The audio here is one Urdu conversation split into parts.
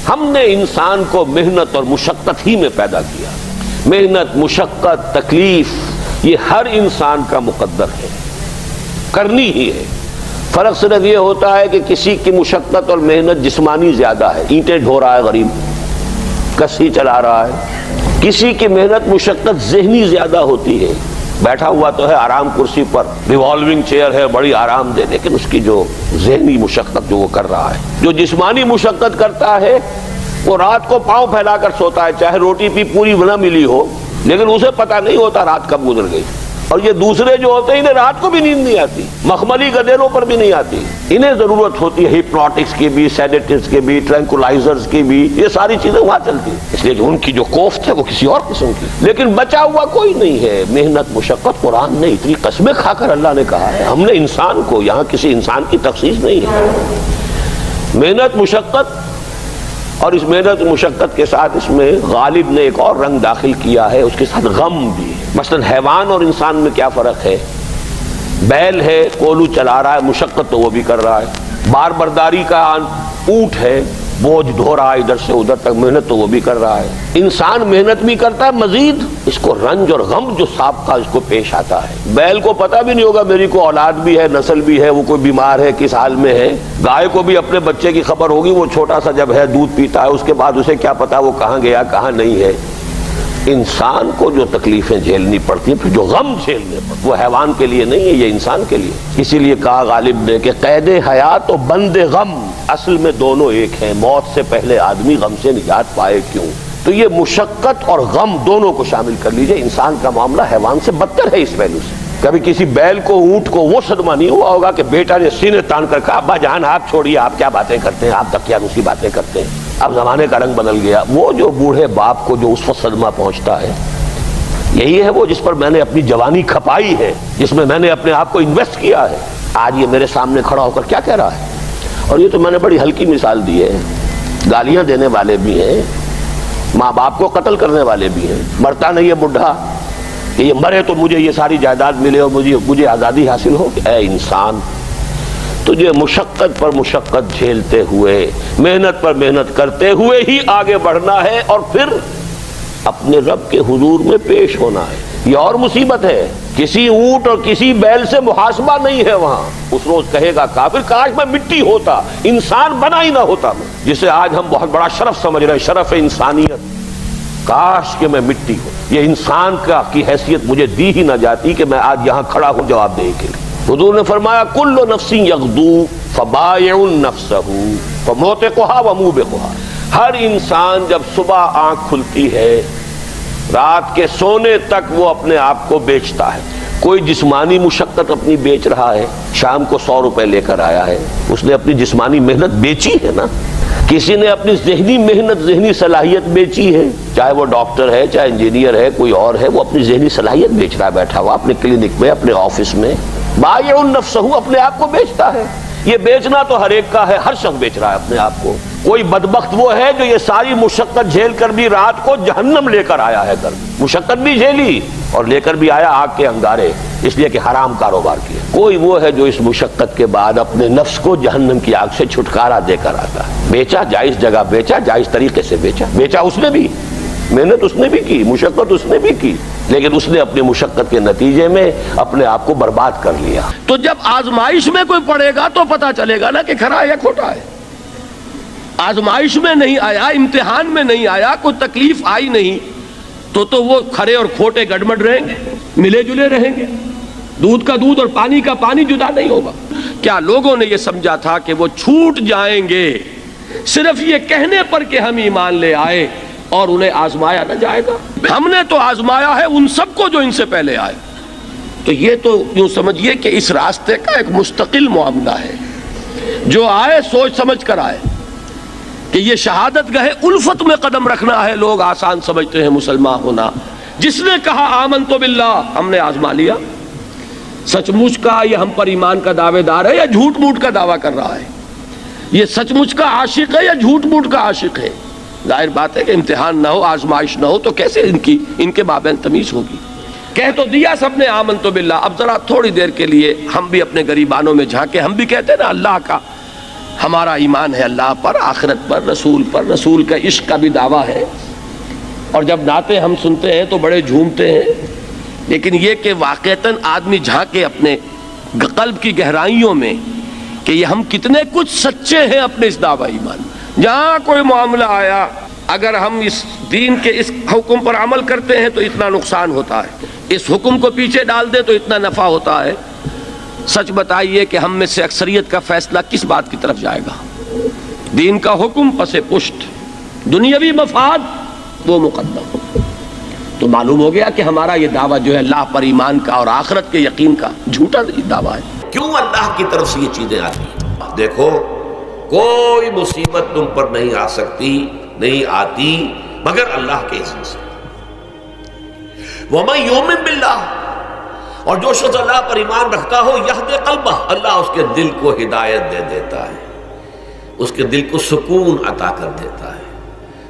ہم نے انسان کو محنت اور مشقت ہی میں پیدا کیا. محنت، مشقت، تکلیف یہ ہر انسان کا مقدر ہے، کرنی ہی ہے. فرق صرف یہ ہوتا ہے کہ کسی کی مشقت اور محنت جسمانی زیادہ ہے، اینٹیں ڈھو رہا ہے غریب، کسی چلا رہا ہے. کسی کی محنت مشقت ذہنی زیادہ ہوتی ہے، بیٹھا ہوا تو ہے آرام کرسی پر، ریوالونگ چیئر ہے بڑی آرام دہ، لیکن اس کی جو ذہنی مشقت جو وہ کر رہا ہے. جو جسمانی مشقت کرتا ہے وہ رات کو پاؤں پھیلا کر سوتا ہے، چاہے روٹی بھی پوری نہ ملی ہو، لیکن اسے پتہ نہیں ہوتا رات کب گزر گئی. اور یہ دوسرے جو ہوتے ہیں انہیں رات کو بھی نیند نہیں آتی، مخملی گدیروں پر بھی نہیں آتی. انہیں ضرورت ہوتی ہے ہپنوٹکس کی بھی، سیڈیٹیوز کی بھی، ٹرینکولائزرز کی بھی، یہ ساری چیزیں وہاں چلتی ہیں، اس لیے کہ ان کی جو کوفت ہے وہ کسی اور قسم کی. لیکن بچا ہوا کوئی نہیں ہے. محنت، مشقت قرآن نے اتنی قسمیں کھا کر اللہ نے کہا ہے. ہم نے انسان کو، یہاں کسی انسان کی تخصیص نہیں ہے. محنت، مشقت، اور اس محنت مشقت کے ساتھ اس میں غالب نے ایک اور رنگ داخل کیا ہے، اس کے ساتھ غم بھی. مثلا حیوان اور انسان میں کیا فرق ہے؟ بیل ہے، کولو چلا رہا ہے، مشقت تو وہ بھی کر رہا ہے. بار برداری کا اونٹ ہے، بوجھ ڈھو رہا ہے ادھر سے ادھر تک، محنت تو وہ بھی کر رہا ہے. انسان محنت بھی کرتا ہے، مزید اس کو رنج اور غم جو سابقہ اس کو پیش آتا ہے. بیل کو پتہ بھی نہیں ہوگا میری کو اولاد بھی ہے، نسل بھی ہے، وہ کوئی بیمار ہے، کس حال میں ہے. گائے کو بھی اپنے بچے کی خبر ہوگی، وہ چھوٹا سا جب ہے دودھ پیتا ہے، اس کے بعد اسے کیا پتا وہ کہاں گیا کہاں نہیں ہے. انسان کو جو تکلیفیں جھیلنی پڑتی ہیں، پھر جو غم جھیلنے پڑتے، وہ حیوان کے لیے نہیں ہے، یہ انسان کے لیے. اسی لیے کہا غالب نے کہ قید حیات و بند غم اصل میں دونوں ایک ہیں. موت سے پہلے آدمی غم سے نجات پائے کیوں؟ تو یہ مشقت اور غم دونوں کو شامل کر لیجئے. انسان کا معاملہ حیوان سے بدتر ہے اس پہلو سے. کبھی کسی بیل کو، اونٹ کو وہ صدمہ نہیں ہوا ہوگا کہ بیٹا نے سینے تان کر کہا ابا جان آپ چھوڑیے، آپ کیا باتیں کرتے ہیں، آپ دقیانوسی باتیں کرتے ہیں، اب زمانے کا رنگ بدل گیا. وہ جو بوڑھے باپ کو جو اس وقت صدمہ پہنچتا ہے، یہی ہے وہ جس پر میں نے اپنی جوانی کھپائی ہے، جس میں میں نے اپنے آپ کو انویسٹ کیا ہے. آج یہ میرے سامنے کھڑا ہو کر کیا کہہ رہا ہے. اور یہ تو میں نے بڑی ہلکی مثال دی ہے. گالیاں دینے والے بھی ہیں، ماں باپ کو قتل کرنے والے بھی ہیں. مرتا نہیں ہے بڈھا کہ یہ مرے تو مجھے یہ ساری جائیداد ملے اور مجھے آزادی حاصل ہو. اے انسان، تجھے مشقت پر مشقت جھیلتے ہوئے، محنت پر محنت کرتے ہوئے ہی آگے بڑھنا ہے، اور پھر اپنے رب کے حضور میں پیش ہونا ہے. یہ اور مصیبت ہے. کسی اونٹ اور کسی بیل سے محاسبہ نہیں ہے وہاں. اس روز کہے گا کافر کاش میں مٹی ہوتا، انسان بنا ہی نہ ہوتا میں، جسے آج ہم بہت بڑا شرف سمجھ رہے ہیں، شرف انسانیت. کاش کہ میں مٹی ہوں، یہ انسان کی حیثیت مجھے دی ہی نہ جاتی کہ میں آج یہاں کھڑا ہوں جواب دے کے لیے. حضور نے فرمایا کل نفس یغدو فبائع نفسہ فموتقھا وموبقھا. ہر انسان جب صبح آنکھ کھلتی ہے، رات کے سونے تک وہ اپنے آپ کو بیچتا ہے. کوئی جسمانی مشقت اپنی بیچ رہا ہے، شام کو 100 روپے لے کر آیا ہے، اس نے اپنی جسمانی محنت بیچی ہے نا. کسی نے اپنی ذہنی محنت، ذہنی صلاحیت بیچی ہے، چاہے وہ ڈاکٹر ہے، چاہے انجینئر ہے، کوئی اور ہے، وہ اپنی ذہنی صلاحیت بیچ رہا ہے بیٹھا ہوا اپنے کلینک میں، اپنے آفس میں. بائع نفسہ، اپنے آپ کو بیچتا ہے. یہ بیچنا تو ہر ایک کا ہے، ہر شخص بیچ رہا ہے اپنے آپ کو. کوئی بدبخت وہ ہے جو یہ ساری مشقت جھیل کر بھی رات کو جہنم لے کر آیا ہے. کر مشقت بھی جھیلی اور لے کر بھی آیا آگ کے انگارے، اس لیے کہ حرام کاروبار کیا. کوئی وہ ہے جو اس مشقت کے بعد اپنے نفس کو جہنم کی آگ سے چھٹکارا دے کر آتا ہے. بیچا، جائز جگہ بیچا، جائز طریقے سے بیچا. بیچا اس نے بھی، محنت اس نے بھی کی، مشقت اس نے بھی کی، لیکن اس نے اپنی مشقت کے نتیجے میں اپنے آپ کو برباد کر لیا. تو جب آزمائش میں کوئی پڑے گا تو پتا چلے گا نا کہ کھرا ہے یا کھوٹا ہے. آزمائش میں نہیں آیا، امتحان میں نہیں آیا، کوئی تکلیف آئی نہیں، تو وہ کھرے اور کھوٹے گڑمڑ رہیں گے، ملے جلے رہیں گے. دودھ کا دودھ اور پانی کا پانی جدا نہیں ہوگا. کیا لوگوں نے یہ سمجھا تھا کہ وہ چھوٹ جائیں گے صرف یہ کہنے پر کہ ہم ایمان لے آئے اور انہیں آزمایا نہ جائے گا؟ ہم نے تو آزمایا ہے ان سب کو جو ان سے پہلے آئے. تو یہ تو یوں سمجھیے کہ اس راستے کا ایک مستقل معاملہ ہے. جو آئے سوچ سمجھ کر آئے کہ یہ شہادت گاہ الفت میں قدم رکھنا ہے. لوگ آسان سمجھتے ہیں مسلمان ہونا. جس نے کہا آمنت باللہ، ہم نے آزما لیا. سچ مچ کا یہ ہم پر ایمان کا دعوے دار ہے یا جھوٹ موٹ کا دعویٰ کر رہا ہے؟ یہ سچ مچ کا عاشق ہے یا جھوٹ موٹ کا عاشق ہے؟ ظاہر بات ہے کہ امتحان نہ ہو، آزمائش نہ ہو تو کیسے ان کے مابین تمیز ہوگی؟ کہہ تو دیا سب نے آمنت باللہ. اب ذرا تھوڑی دیر کے لیے ہم بھی اپنے گریبانوں میں جھانکے. ہم بھی کہتے ہیں نا اللہ کا، ہمارا ایمان ہے اللہ پر، آخرت پر، رسول کا عشق کا بھی دعویٰ ہے، اور جب نعتیں ہم سنتے ہیں تو بڑے جھومتے ہیں، لیکن یہ کہ واقعتاً آدمی جھانکے اپنے قلب کی گہرائیوں میں کہ یہ ہم کتنے کچھ سچے ہیں اپنے اس دعویٰ ایمان میں۔ جہاں کوئی معاملہ آیا، اگر ہم اس دین کے اس حکم پر عمل کرتے ہیں تو اتنا نقصان ہوتا ہے، اس حکم کو پیچھے ڈال دیں تو اتنا نفع ہوتا ہے۔ سچ بتائیے کہ ہم میں سے اکثریت کا فیصلہ کس بات کی طرف جائے گا؟ دین کا حکم پس پشت، دنیاوی مفاد وہ مقدم۔ تو معلوم ہو گیا کہ ہمارا یہ دعویٰ جو ہے اللہ پر ایمان کا اور آخرت کے یقین کا جھوٹا دعویٰ ہے۔ کیوں اللہ کی طرف سے یہ چیزیں آتی ہیں؟ دیکھو، کوئی مصیبت تم پر نہیں آ سکتی، نہیں آتی مگر اللہ کے اذن سے۔ وَمَن يُؤْمِن بِاللَّهِ، اور جو شخص اللہ پر ایمان رکھتا ہو، یہدِ قلبہ، اللہ اس کے دل کو ہدایت دے دیتا ہے، اس کے دل کو سکون عطا کر دیتا ہے،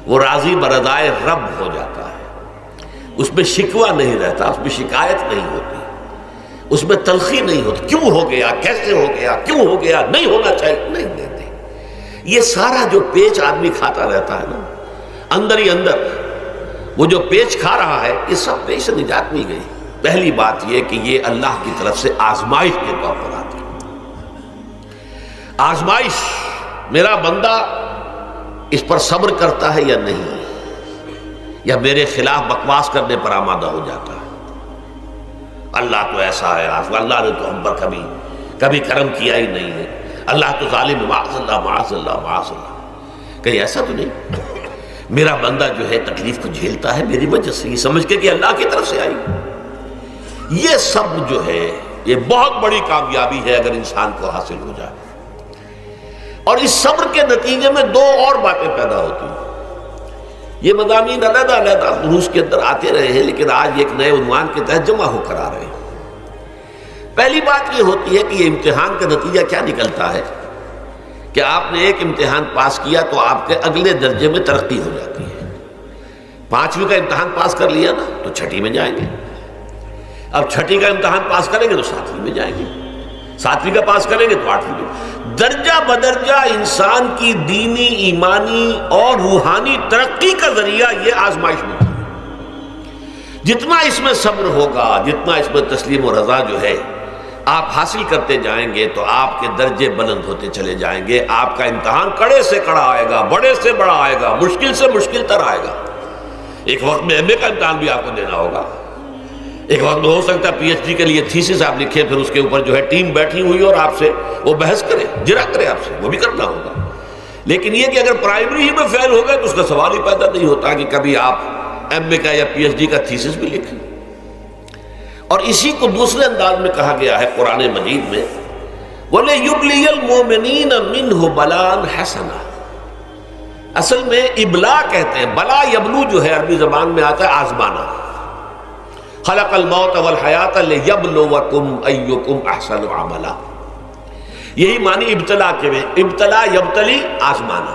وہ راضی برضائے رب ہو جاتا ہے، اس میں شکوہ نہیں رہتا، اس میں شکایت نہیں ہوتی، اس میں تلخی نہیں ہوتی، کیوں ہو گیا، کیسے ہو گیا، کیوں ہو گیا، نہیں ہونا چاہیے، نہیں دیتے۔ یہ سارا جو پیچ آدمی کھاتا رہتا ہے نا، اندر ہی اندر وہ جو پیچ کھا رہا ہے، یہ سب پیچ سے نجات مل گئی۔ پہلی بات یہ کہ یہ اللہ کی طرف سے آزمائش کے طور پر آتی ہے۔ آزمائش، میرا بندہ اس پر صبر کرتا ہے یا نہیں، یا میرے خلاف بکواس کرنے پر آمادہ ہو جاتا ہے۔ اللہ تو ایسا ہے، اللہ نے تو ہم پر کبھی کرم کیا ہی نہیں ہے، اللہ تو ظالم، معاذ اللہ معاذ اللہ معاذ اللہ۔ کہیں ایسا تو نہیں، میرا بندہ جو ہے تکلیف کو جھیلتا ہے میری وجہ سے، یہ سمجھ کے کہ اللہ کی طرف سے آئی۔ یہ سب جو ہے یہ بہت بڑی کامیابی ہے اگر انسان کو حاصل ہو جائے۔ اور اس صبر کے نتیجے میں دو اور باتیں پیدا ہوتی ہیں۔ یہ مضامین علیحدہ علیحدہ دروس کے اندر آتے رہے ہیں، لیکن آج ایک نئے عنوان کے تحت جمع ہو کر آ رہے ہیں۔ پہلی بات یہ ہوتی ہے کہ یہ امتحان کا نتیجہ کیا نکلتا ہے کہ آپ نے ایک امتحان پاس کیا تو آپ کے اگلے درجے میں ترقی ہو جاتی ہے۔ 5ویں کا امتحان پاس کر لیا نا تو 6ٹھی میں جائیں گے، اب 6ٹھی کا امتحان پاس کریں گے تو 7ویں میں جائیں گے، 7ویں کا پاس کریں گے تو 8ویں میں۔ درجہ بدرجہ انسان کی دینی، ایمانی اور روحانی ترقی کا ذریعہ یہ آزمائش ہوتی ہے۔ جتنا اس میں صبر ہوگا، جتنا اس میں تسلیم و رضا جو ہے آپ حاصل کرتے جائیں گے تو آپ کے درجے بلند ہوتے چلے جائیں گے۔ آپ کا امتحان کڑے سے کڑا آئے گا، بڑے سے بڑا آئے گا، مشکل سے مشکل تر آئے گا۔ ایک وقت میں ایم اے کا امتحان بھی آپ کو دینا ہوگا، ایک وقت میں ہو سکتا ہے پی ایچ ڈی کے لیے تھیسس آپ لکھیں، پھر اس کے اوپر جو ہے ٹیم بیٹھی ہوئی اور آپ سے وہ بحث کرے، جرا کرے آپ سے، وہ بھی کرنا ہوگا۔ لیکن یہ کہ اگر پرائمری ہی میں فیل ہو گئے تو اس کا سوال ہی پیدا نہیں ہوتا کہ کبھی آپ ایم اے کا یا پی ایچ ڈی کا تھیسس بھی لکھیں۔ اور اسی کو دوسرے انداز میں کہا گیا ہے قرآن مجید میں، وَلِيُبْلِيَ الْمُؤْمِنِينَ مِنْهُ بَلَاءً حَسَنًا۔ اصل میں ابلا کہتے ہیں، بلا یبلو جو ہے عربی زبان میں آتا ہے آزمانا۔ خلق الموت والحیات لیبلوکم ایکم احسن عملا، یہی معنی ابتلا کے میں، ابتلا یبتلی آزمانا۔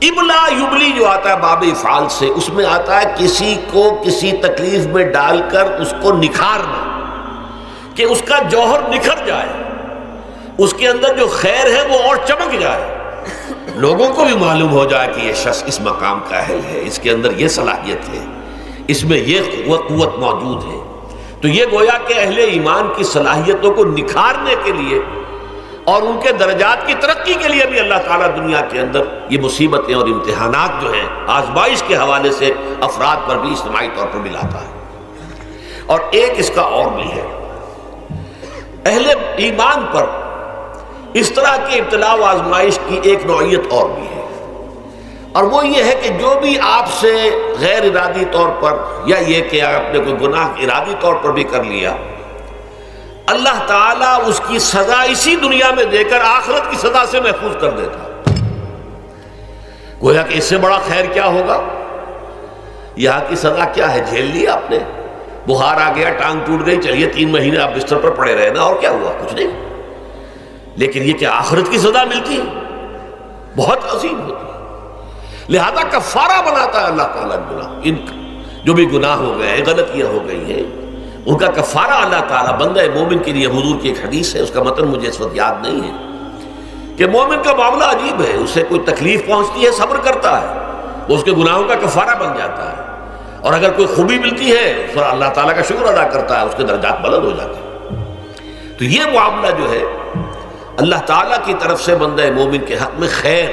ابلا یبلی جو آتا ہے باب افعال سے، اس میں آتا ہے کسی کو کسی تکلیف میں ڈال کر اس کو نکھارنا، کہ اس کا جوہر نکھر جائے، اس کے اندر جو خیر ہے وہ اور چمک جائے، لوگوں کو بھی معلوم ہو جائے کہ یہ شخص اس مقام کا اہل ہے، اس کے اندر یہ صلاحیت ہے، اس میں یہ قوت موجود ہے۔ تو یہ گویا کہ اہل ایمان کی صلاحیتوں کو نکھارنے کے لیے اور ان کے درجات کی ترقی کے لیے بھی اللہ تعالیٰ دنیا کے اندر یہ مصیبتیں اور امتحانات جو ہیں آزمائش کے حوالے سے افراد پر بھی اجتماعی طور پر بھی لاتا ہے۔ اور ایک اس کا اور بھی ہے، اہل ایمان پر اس طرح کی ابتلا و آزمائش کی ایک نوعیت اور بھی ہے، اور وہ یہ ہے کہ جو بھی آپ سے غیر ارادی طور پر یا یہ کہ آپ نے کوئی گناہ ارادی طور پر بھی کر لیا، اللہ تعالیٰ اس کی سزا اسی دنیا میں دے کر آخرت کی سزا سے محفوظ کر دیتا۔ گویا کہ اس سے بڑا خیر کیا ہوگا؟ یہاں کی سزا کیا ہے؟ جھیل لی آپ نے، بخار آ گیا، ٹانگ ٹوٹ گئی، چلیے 3 مہینے آپ بستر پر پڑے رہے نا، اور کیا ہوا؟ کچھ نہیں۔ لیکن یہ کہ آخرت کی سزا ملتی بہت عظیم ہوتی ہے، لہذا کفارہ بناتا ہے اللہ تعالیٰ گناہ، ان جو بھی گناہ ہو گئے ہیں، غلطیاں ہو گئی ہیں، ان کا کفارہ اللہ تعالیٰ بندہ مومن کے لیے، حضور کی ایک حدیث ہے، اس کا متن مجھے اس وقت یاد نہیں ہے، کہ مومن کا معاملہ عجیب ہے، اسے کوئی تکلیف پہنچتی ہے صبر کرتا ہے، وہ اس کے گناہوں کا کفارہ بن جاتا ہے، اور اگر کوئی خوبی ملتی ہے تو اللہ تعالیٰ کا شکر ادا کرتا ہے، اس کے درجات بلند ہو جاتے ہیں۔ تو یہ معاملہ جو ہے اللہ تعالیٰ کی طرف سے بندہ مومن کے حق میں خیر،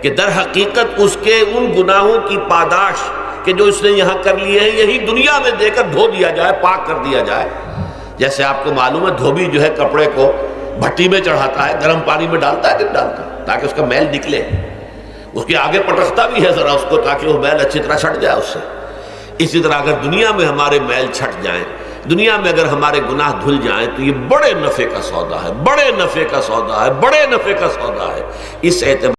کہ در حقیقت اس کے ان گناہوں کی پاداش کہ جو اس نے یہاں کر لیے ہیں یہی دنیا میں دے کر دھو دیا جائے، پاک کر دیا جائے۔ جیسے آپ کو معلوم ہے دھوبی جو ہے کپڑے کو بھٹی میں چڑھاتا ہے، گرم پانی میں ڈالتا ہے کہ ڈالتا ہے تاکہ اس کا میل نکلے، اس کے آگے پٹکتا بھی ہے ذرا اس کو تاکہ وہ میل اچھی طرح چھٹ جائے اس سے۔ اسی طرح اگر دنیا میں ہمارے میل چھٹ جائیں، دنیا میں اگر ہمارے گناہ دھل جائیں تو یہ بڑے نفع کا سودا ہے، بڑے نفع کا سودا ہے، بڑے نفع کا سودا ہے۔ اس اعتبار